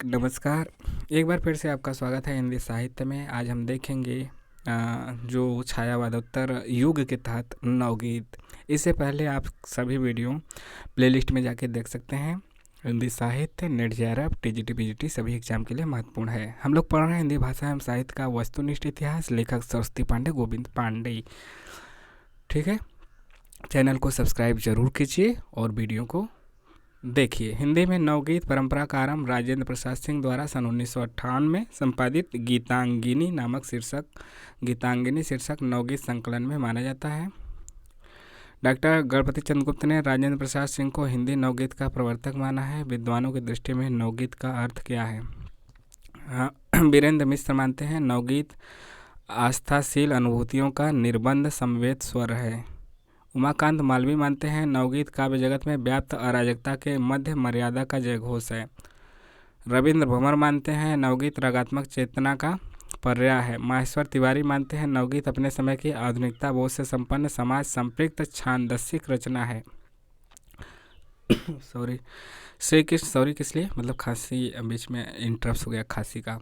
नमस्कार। एक बार फिर से आपका स्वागत है हिंदी साहित्य में। आज हम देखेंगे जो छायावादोत्तर युग के तहत नवगीत। इससे पहले आप सभी वीडियो प्लेलिस्ट में जाके देख सकते हैं। हिंदी साहित्य, नेट जेआरएफ, टीजीटी पीजीटी सभी एग्जाम के लिए महत्वपूर्ण है। हम लोग पढ़ रहे हैं हिंदी भाषा एवं साहित्य का वस्तुनिष्ठ इतिहास, लेखक सरस्वती पांडे, गोविंद पांडे। ठीक है, चैनल को सब्सक्राइब जरूर कीजिए और वीडियो को देखिए। हिंदी में नवगीत परंपरा का आरंभ राजेंद्र प्रसाद सिंह द्वारा सन 1958 में संपादित गीतांगिनी शीर्षक नवगीत संकलन में माना जाता है। डॉक्टर गणपति चंद्र गुप्त ने राजेंद्र प्रसाद सिंह को हिंदी नवगीत का प्रवर्तक माना है। विद्वानों की दृष्टि में नवगीत का अर्थ क्या है? वीरेंद्र मिश्र मानते हैं नवगीत आस्थाशील अनुभूतियों का निर्बंध समवेत स्वर है। उमाकांत मालवीय मानते हैं नवगीत काव्य जगत में व्याप्त अराजकता के मध्य मर्यादा का जयघोष है। रविंद्र भंवर मानते हैं नवगीत रागात्मक चेतना का पर्याय है। माहेश्वर तिवारी मानते हैं नवगीत अपने समय की आधुनिकता बोध से संपन्न समाज संपृक्त छांदसिक रचना है। श्री कृष्ण किस लिए मतलब खांसी बीच में इंटरप्ट हो गया, खांसी का,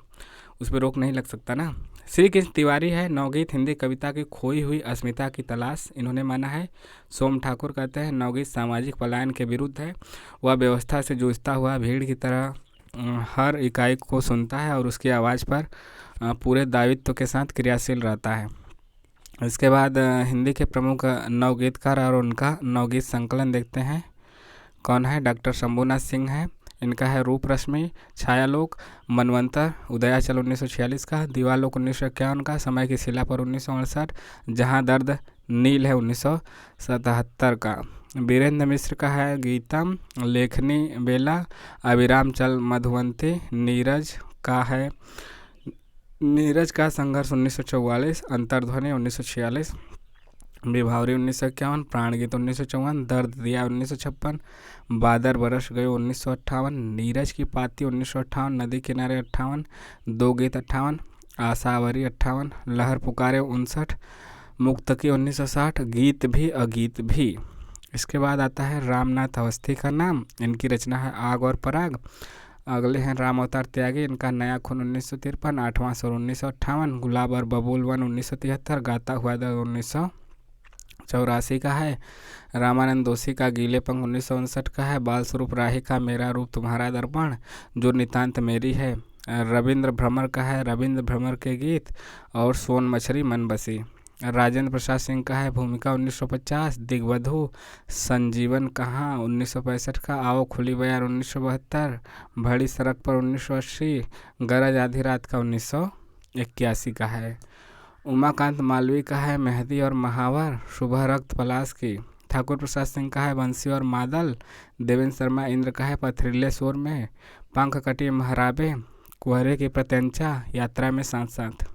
उस पर रोक नहीं लग सकता ना। श्री कृष्ण तिवारी है नवगीत हिंदी कविता की खोई हुई अस्मिता की तलाश, इन्होंने माना है। सोम ठाकुर कहते हैं नवगीत सामाजिक पलायन के विरुद्ध है। वह व्यवस्था से जूझता हुआ भीड़ की तरह हर इकाई को सुनता है और उसकी आवाज़ पर पूरे दायित्व के साथ क्रियाशील रहता है। इसके बाद हिंदी के प्रमुख नवगीतकार और उनका नवगीत संकलन देखते हैं। कौन है? डॉक्टर शंभूनाथ सिंह है। इनका है रूप रश्मि, छायालोक, मनवंतर, उदयाचल 1946 का, दीवालोक 1951 का, समय की शिला पर 1968, जहां दर्द नील है 1977 का। वीरेंद्र मिश्र का है गीतम, लेखनी बेला, अभिराम चल मधुवंती। नीरज का संघर्ष 1944, अंतर्ध्वनि 1946, विभावरी 1951, प्राणगीत 1954, दर्द दिया 1956, बादर बरस गए 1958, नीरज की पाती 1958, नदी किनारे 58, दो गीत 58, आशावरी 58, लहर पुकारे 59, मुक्तकी 1960, गीत भी अगीत भी। इसके बाद आता है रामनाथ अवस्थी का नाम, इनकी रचना है आग और पराग। अगले हैं राम अवतार त्यागी, इनका नया खून 1953, आठवां स्वर 1958, गुलाब और बबूल वन 1973, गाता हुआ दर्द 1984 का है। रामानंद दोषी का गीले पंख 1959 का है। बाल स्वरूप राही का मेरा रूप तुम्हारा दर्पण, जो नितांत मेरी है। रविंद्र भ्रमर का है रविंद्र भ्रमर के गीत और सोन मछली मन बसी। राजेंद्र प्रसाद सिंह का है भूमिका 1950, दिग्वधु संजीवन कहाँ 1965 का, आओ खुली बयार 1972, भड़ी सड़क पर 1980, गरज आधी रात का 1981 का है। उमाकांत मालवीय का है मेहंदी और महावर, सुबह रक्त पलाश की। ठाकुर प्रसाद सिंह का है बंसी और मादल। देवेंद्र शर्मा इंद्र का है पथरीले शोर में, पंख कटी महराबे, कुहरे की प्रत्यंचा, यात्रा में साथ साथ।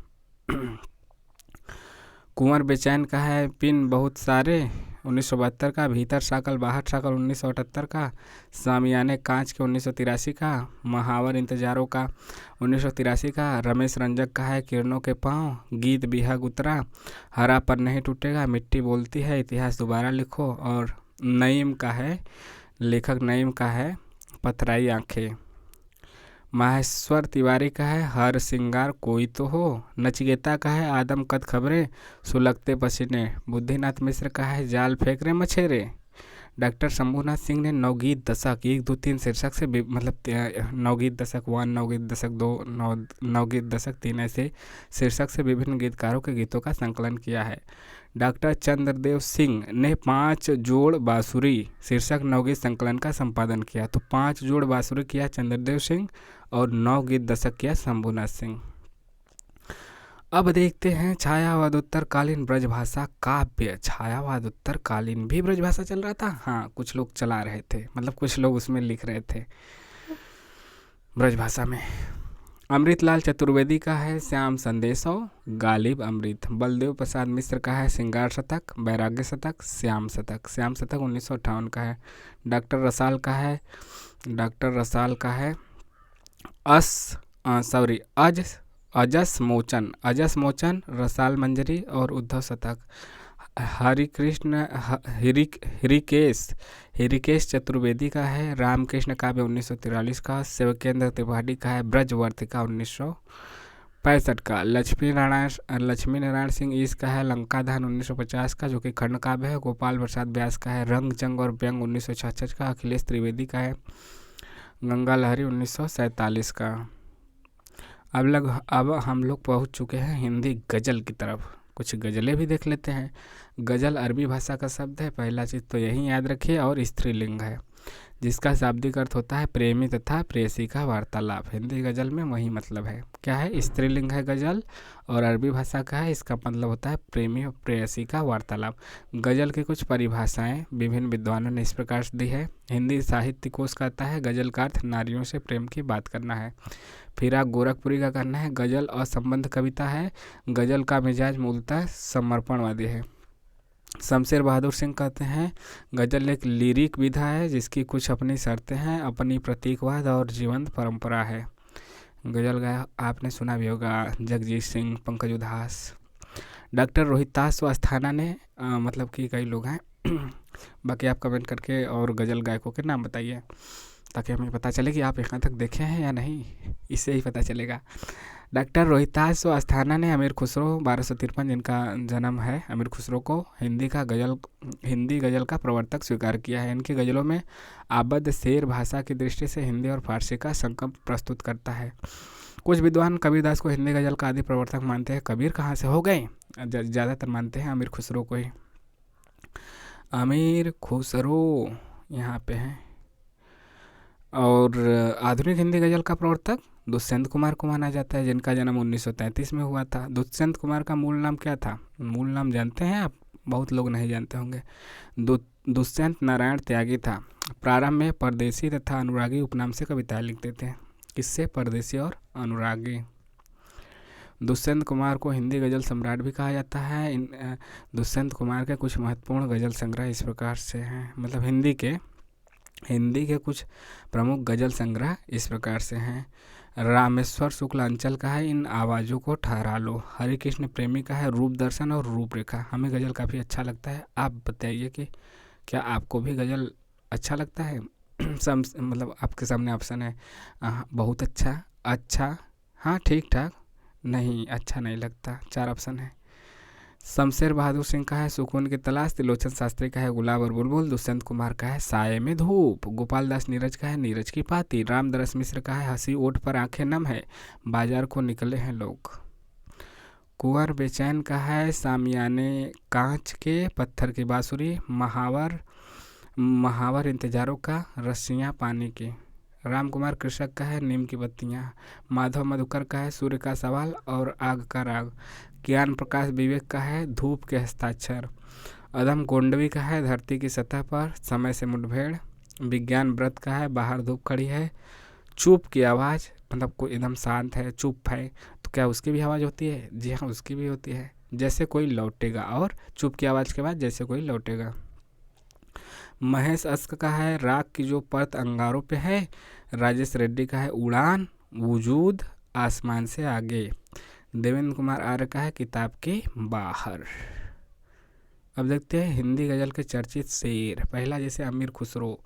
कुंवर बेचैन का है पिन बहुत सारे 1972 का, भीतर शाकल बाहर शाकल 1978 का, सामियाने कांच के 1983 का, महावर इंतजारों का 1983 का। रमेश रंजक का है किरणों के पाँव, गीत बिहग उतरा, हरा पर नहीं टूटेगा, मिट्टी बोलती है, इतिहास दोबारा लिखो। और लेखक नईम का है पथराई आंखें। माहेश्वर तिवारी का है हर सिंगार कोई तो हो। नचिकेता का है आदम कद खबरें, सुलगते पसीने। बुद्धिनाथ मिश्र का है जाल फेंक रहे मछेरे। डॉक्टर शंभूनाथ सिंह ने नवगीत दशक 1, 2, 3 शीर्षक से नवगीत दशक 1, नवगीत दशक 2, नवगीत दशक 3 ऐसे शीर्षक से विभिन्न गीतकारों के गीतों का संकलन किया है। डॉक्टर चंद्रदेव सिंह ने 5 जोड़ बांसुरी शीर्षक नवगीत संकलन का संपादन किया। तो 5 जोड़ बांसुरी किया चंद्रदेव सिंह और नवगीत दशक किया शंभूनाथ सिंह। अब देखते हैं छायावादोत्तर कालीन ब्रजभाषा काव्य। छायावादोत्तर कालीन भी ब्रजभाषा चल रहा था। हाँ, कुछ लोग चला रहे थे, मतलब कुछ लोग उसमें लिख रहे थे ब्रजभाषा में। अमृतलाल चतुर्वेदी का है श्याम संदेशो, गालिब अमृत। बलदेव प्रसाद मिश्र का है श्रृंगार शतक, वैराग्य शतक, श्याम शतक 1958 का है। डॉक्टर रसाल का है अजस मोचन, रसाल मंजरी और उद्धव शतक। हरिकृष्ण हिरिकेश चतुर्वेदी का है। रामकृष्ण काव्य 1943 का। शिवकेंद्र त्रिपाठी का है ब्रजवर्तिका 1965 का। लक्ष्मी नारायण सिंह ईस का है लंका दहन 1950 का, जो कि खंड काव्य है। गोपाल प्रसाद व्यास का है रंग जंग और व्यंग 1966 का। अखिलेश त्रिवेदी का है गंगा लहरी 1947 का। अब हम लोग पहुंच चुके हैं हिंदी गज़ल की तरफ। कुछ गज़लें भी देख लेते हैं। गज़ल अरबी भाषा का शब्द है, पहला चीज़ तो यही याद रखिए, और स्त्रीलिंग है, जिसका शाब्दिक अर्थ होता है प्रेमी तथा प्रेयसी का वार्तालाप। हिंदी गज़ल में वही मतलब है। क्या है? स्त्रीलिंग है गज़ल और अरबी भाषा का है, इसका मतलब होता है प्रेमी और प्रेयसी का वार्तालाप। गज़ल की कुछ परिभाषाएं विभिन्न विद्वानों ने इस प्रकार से दी है। हिंदी साहित्य कोश कहता है गज़ल का अर्थ नारियों से प्रेम की बात करना है। फिराक गोरखपुरी का कहना है गज़ल और संबंध कविता है। गज़ल का मिजाज मूलतः समर्पणवादी है। शमशेर बहादुर सिंह कहते हैं गज़ल एक लिरिक विधा है जिसकी कुछ अपनी शर्तें हैं, अपनी प्रतीकवाद और जीवंत परंपरा है। गज़ल गाया आपने सुना भी होगा जगजीत सिंह, पंकज उधास। डॉक्टर रोहितास अस्थाना ने मतलब कि कई लोग हैं बाकी आप कमेंट करके और गज़ल गायकों के नाम बताइए, ताकि हमें पता चले कि आप यहाँ तक देखे हैं या नहीं, इससे ही पता चलेगा। डॉक्टर रोहितास अस्थाना ने अमीर खुसरो 1253 जिनका जन्म है, अमीर खुसरो को हिंदी गज़ल का प्रवर्तक स्वीकार किया है। इनकी गज़लों में आबद्ध शेर भाषा की दृष्टि से हिंदी और फारसी का संगम प्रस्तुत करता है। कुछ विद्वान कबीरदास को हिंदी गज़ल का आदि प्रवर्तक मानते हैं। कबीर कहाँ से हो गए? ज़्यादातर मानते हैं अमीर खुसरो को ही। अमीर खुसरो यहाँ पे हैं। और आधुनिक हिंदी गज़ल का प्रवर्तक दुष्यंत कुमार को माना जाता है, जिनका जन्म 1933 में हुआ था। दुष्यंत कुमार का मूल नाम क्या था? मूल नाम जानते हैं आप? बहुत लोग नहीं जानते होंगे। दुष्यंत नारायण त्यागी था। प्रारंभ में परदेसी तथा अनुरागी उपनाम से कविताएं लिखते थे। किससे? परदेसी और अनुरागी। दुष्यंत कुमार को हिंदी गज़ल सम्राट भी कहा जाता है। दुष्यंत कुमार के कुछ महत्वपूर्ण गज़ल संग्रह इस प्रकार से हैं, मतलब हिंदी के कुछ प्रमुख गज़ल संग्रह इस प्रकार से हैं। रामेश्वर शुक्लांचल का है इन आवाज़ों को ठहरा लो। हरिकृष्ण प्रेमी का है रूप दर्शन और रूपरेखा। हमें गज़ल काफ़ी अच्छा लगता है। आप बताइए कि क्या आपको भी गज़ल अच्छा लगता है? मतलब आपके सामने ऑप्शन है बहुत अच्छा, अच्छा, हाँ ठीक ठाक, नहीं अच्छा नहीं लगता, 4 ऑप्शन है। शमशेर बहादुर सिंह का है सुकून की तलाश। त्रिलोचन शास्त्री का है गुलाब और बुलबुल। दुष्यंत कुमार का है साये में धूप। गोपाल दास नीरज का है नीरज की पाती। रामदरस मिश्र का है हंसी ओठ पर आंखें नम है, बाजार को निकले हैं लोग। कुंवर बेचैन का है सामियाने कांच के, पत्थर की बांसुरी। महावर इंतजारों का, रस्सियाँ पानी की। राम कुमार कृषक का है नीम की पत्तियाँ। माधव मधुकर का है सूर्य का सवाल और आग का राग। ज्ञान प्रकाश विवेक का है धूप के हस्ताक्षर। अदम गोंडवी का है धरती की सतह पर, समय से मुठभेड़। विज्ञान व्रत का है बाहर धूप खड़ी है। चुप की आवाज़, मतलब कोई एकदम शांत है, चुप है, तो क्या उसकी भी आवाज़ होती है? जी हाँ, उसकी भी होती है, जैसे कोई लौटेगा। और चुप की आवाज़ के बाद जैसे कोई लौटेगा। महेश अस्क का है राग की जो परत अंगारों पे है। राजेश रेड्डी का है उड़ान, वजूद आसमान से आगे। देवेंद्र कुमार आर्य का है किताब के बाहर। अब देखते हैं हिंदी गज़ल के चर्चित शेर। पहला जैसे अमीर खुसरो,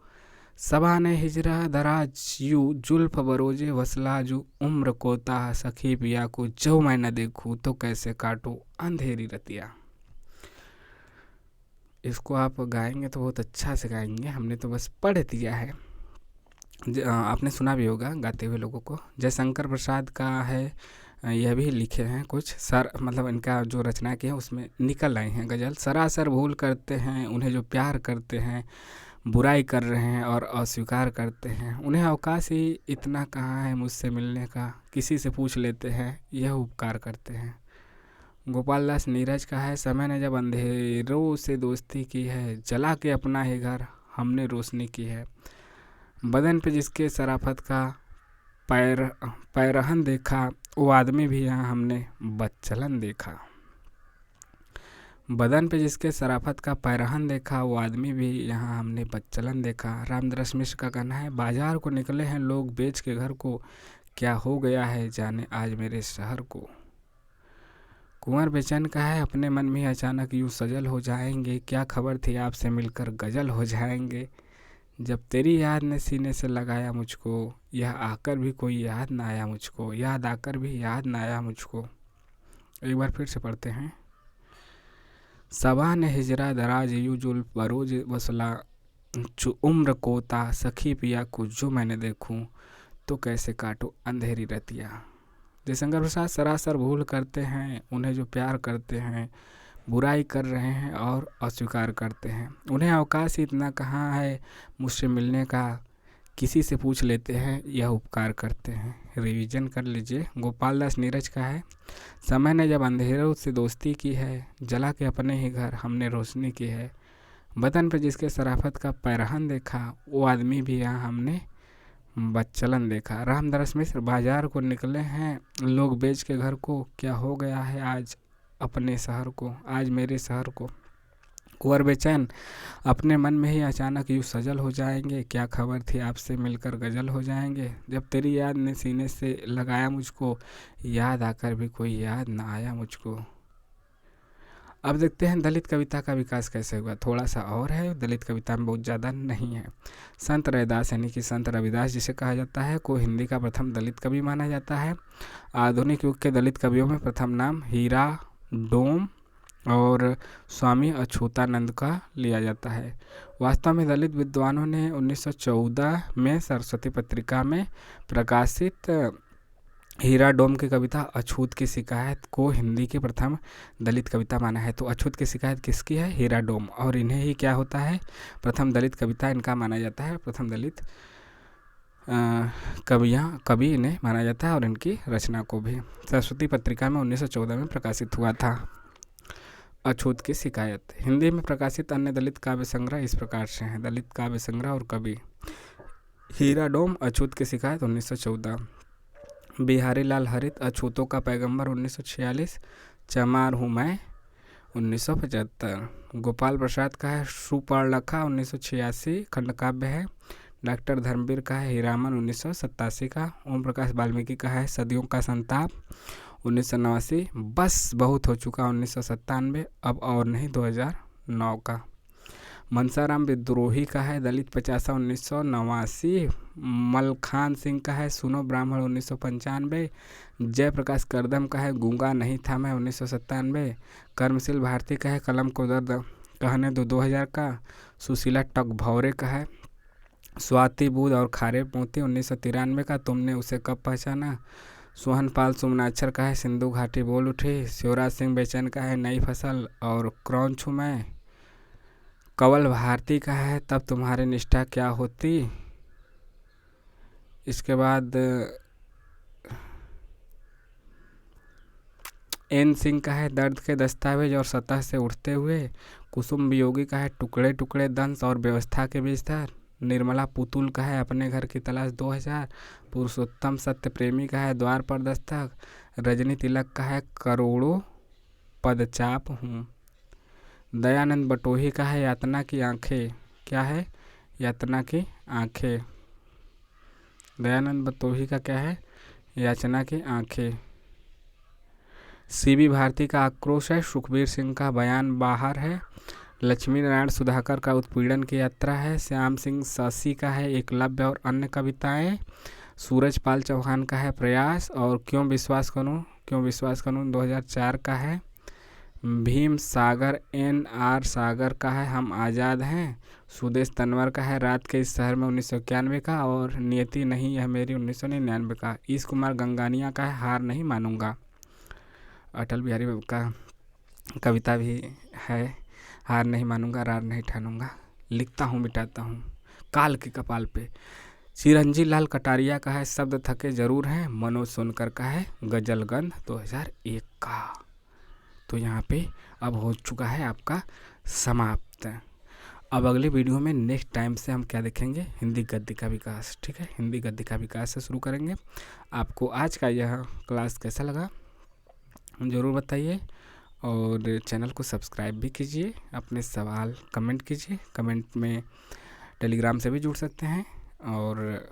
सबा ने हिजरा दराज यू जुल्फ बरोजे वसलाजू उम्र कोता सखी पिया को जो मैं न देखूँ तो कैसे काटूँ अंधेरी रतिया। इसको आप गाएंगे तो बहुत अच्छा से गाएंगे, हमने तो बस पढ़ दिया है। आपने सुना भी होगा गाते हुए लोगों को। जयशंकर प्रसाद का है, यह भी लिखे हैं कुछ मतलब इनका जो रचना की है उसमें निकल आए हैं गज़ल। सरासर भूल करते हैं उन्हें जो प्यार करते हैं, बुराई कर रहे हैं और अस्वीकार करते हैं, उन्हें अवकाश ही इतना कहाँ है मुझसे मिलने का, किसी से पूछ लेते हैं यह उपकार करते हैं। गोपाल दास नीरज का है समय ने जब अंधेरों से दोस्ती की है, जला के अपना ही घर हमने रोशनी की है। बदन पे जिसके शराफत का पैरहन देखा, वो आदमी भी यहाँ हमने बदचलन देखा। बदन पे जिसके शराफत का पैरहन देखा, वो आदमी भी यहाँ हमने बदचलन देखा। रामदरस मिश्र का कहना है बाजार को निकले हैं लोग बेच के घर को, क्या हो गया है जाने आज मेरे शहर को। कुंवर बेचैन का है अपने मन में अचानक यूँ सजल हो जाएंगे, क्या खबर थी आपसे मिलकर गजल हो जाएंगे। जब तेरी याद ने सीने से लगाया मुझको, यह आकर भी कोई याद ना आया मुझको, याद आकर भी याद ना आया मुझको। एक बार फिर से पढ़ते हैं। सबा ने हिजरा दराज यूं जुल्फ बरोज वसला, उम्र कोता सखी पिया कुछ जो मैंने देखूं, तो कैसे काटो अंधेरी रतिया। जयशंकर प्रसाद सरासर भूल करते हैं, उन्हें जो प्यार करते हैं बुराई कर रहे हैं और अस्वीकार करते हैं। उन्हें अवकाश इतना कहाँ है मुझसे मिलने का, किसी से पूछ लेते हैं यह उपकार करते हैं। रिवीजन कर लीजिए। गोपाल दास नीरज का है। समय ने जब अंधेरों से दोस्ती की है, जला के अपने ही घर हमने रोशनी की है। बदन पे जिसके शराफत का पैरहन देखा, वो आदमी भी यहाँ हमने बच्चलन देखा। रामदास मिश्र बाजार को निकले हैं लोग बेच के घर को, क्या हो गया है आज अपने शहर को, आज मेरे शहर को। कुंवर बेचैन अपने मन में ही अचानक यूँ सजल हो जाएंगे, क्या खबर थी आपसे मिलकर गजल हो जाएंगे। जब तेरी याद ने सीने से लगाया मुझको, याद आकर भी कोई याद ना आया मुझको। अब देखते हैं दलित कविता का विकास कैसे हुआ। थोड़ा सा और है, दलित कविता में बहुत ज़्यादा नहीं है। संत रैदास यानी कि संत रविदास जिसे कहा जाता है को हिंदी का प्रथम दलित कवि माना जाता है। आधुनिक युग के दलित कवियों में प्रथम नाम हीरा डोम और स्वामी अछूतानंद का लिया जाता है। वास्तव में दलित विद्वानों ने 1914 में सरस्वती पत्रिका में प्रकाशित हीरा डोम की कविता अछूत की शिकायत को हिंदी की प्रथम दलित कविता माना है। तो अछूत की शिकायत किसकी है? हीरा डोम। और इन्हें ही क्या होता है? प्रथम दलित कविता इनका माना जाता है। प्रथम दलित कवि इन्हें माना जाता है और इनकी रचना को भी सरस्वती पत्रिका में 1914 में प्रकाशित हुआ था अछूत की शिकायत। हिंदी में प्रकाशित अन्य दलित काव्य संग्रह इस प्रकार से हैं। दलित काव्य संग्रह और कवि हीरा डोम, अछूत की शिकायत 1914, बिहारी लाल हरित अछूतों का पैगंबर 1946, चमार हूँ मैं 1975, गोपाल प्रसाद का है सुपर्णखा 1986 खंडकाव्य है, डॉक्टर धर्मवीर का है हीरामन 1987 का, ओम प्रकाश वाल्मीकि का है सदियों का संताप 1989, बस बहुत हो चुका 1997, अब और नहीं 2009 का, मनसाराम विद्रोही का है दलित 50 1989, मलखान सिंह का है सुनो ब्राह्मण 1995, जयप्रकाश करदम का है गूंगा नहीं था मैं 1997, कर्मशील भारती का है कलम को दर्द कहने दो 2000 का, सुशीला टकभौरे का है स्वाति बुध और खारे मोती 1993 का, तुमने उसे कब पहचाना, सोहनपाल सुमनाक्षर का है सिंधु घाटी बोल उठी, शिवराज सिंह बेचैन का है नई फसल और क्रौन छू मैं, कंवल भारती का है तब तुम्हारी निष्ठा क्या होती। इसके बाद एन सिंह का है दर्द के दस्तावेज और सतह से उठते हुए, कुसुम वियोगी का है टुकड़े टुकड़े दंश और व्यवस्था के विस्तार, निर्मला पुतुल का है अपने घर की तलाश 2000, पुरुषोत्तम सत्य प्रेमी का है द्वार पर दस्तक, रजनी तिलक का है करोड़ों पदचाप हूँ, दयानंद बटोही का है यातना की आंखें, क्या है यातना की आंखें, दयानंद बटोही का क्या है याचना की आंखें, सीबी भारती का आक्रोश है, सुखबीर सिंह का बयान बाहर है, लक्ष्मी नारायण सुधाकर का उत्पीड़न की यात्रा है, श्याम सिंह शशि का है एकलव्य और अन्य कविताएं, सूरज पाल चौहान का है प्रयास और क्यों विश्वास करूं 2004 का है, भीम सागर NR सागर का है हम आज़ाद हैं, सुदेश तनवर का है रात के इस शहर में 1991 का और नियति नहीं यह मेरी 1999 का, ईश कुमार गंगानिया का है हार नहीं मानूंगा, अटल बिहारी का कविता भी है हार नहीं मानूंगा रार नहीं ठानूंगा, लिखता हूँ मिटाता हूँ काल के कपाल पे, चिरंजी लाल कटारिया का है शब्द थके जरूर हैं, मनोज सोनकर का है गजलगंध 2001 का। तो यहाँ पे अब हो चुका है आपका समाप्त। अब अगले वीडियो में नेक्स्ट टाइम से हम क्या देखेंगे, हिंदी गद्य का विकास। ठीक है, हिंदी गद्य का विकास से शुरू करेंगे। आपको आज का यह क्लास कैसा लगा ज़रूर बताइए और चैनल को सब्सक्राइब भी कीजिए, अपने सवाल कमेंट कीजिए, कमेंट में टेलीग्राम से भी जुड़ सकते हैं। और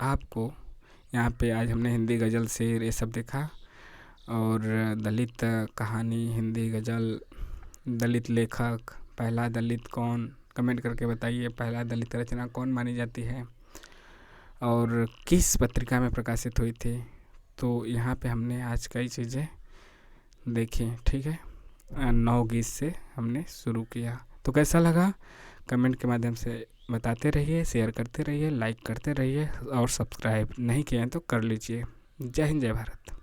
आपको यहाँ पे आज हमने हिंदी गज़ल शेर ये सब देखा और दलित कहानी, हिंदी गज़ल, दलित लेखक, पहला दलित कौन, कमेंट करके बताइए। पहला दलित रचना कौन मानी जाती है और किस पत्रिका में प्रकाशित हुई थी। तो यहाँ पे हमने आज कई चीज़ें देखी, ठीक है। 9 गीत से हमने शुरू किया। तो कैसा लगा कमेंट के माध्यम से बताते रहिए, शेयर करते रहिए, लाइक करते रहिए और सब्सक्राइब नहीं किए हैं तो कर लीजिए। जय हिंद, जय भारत।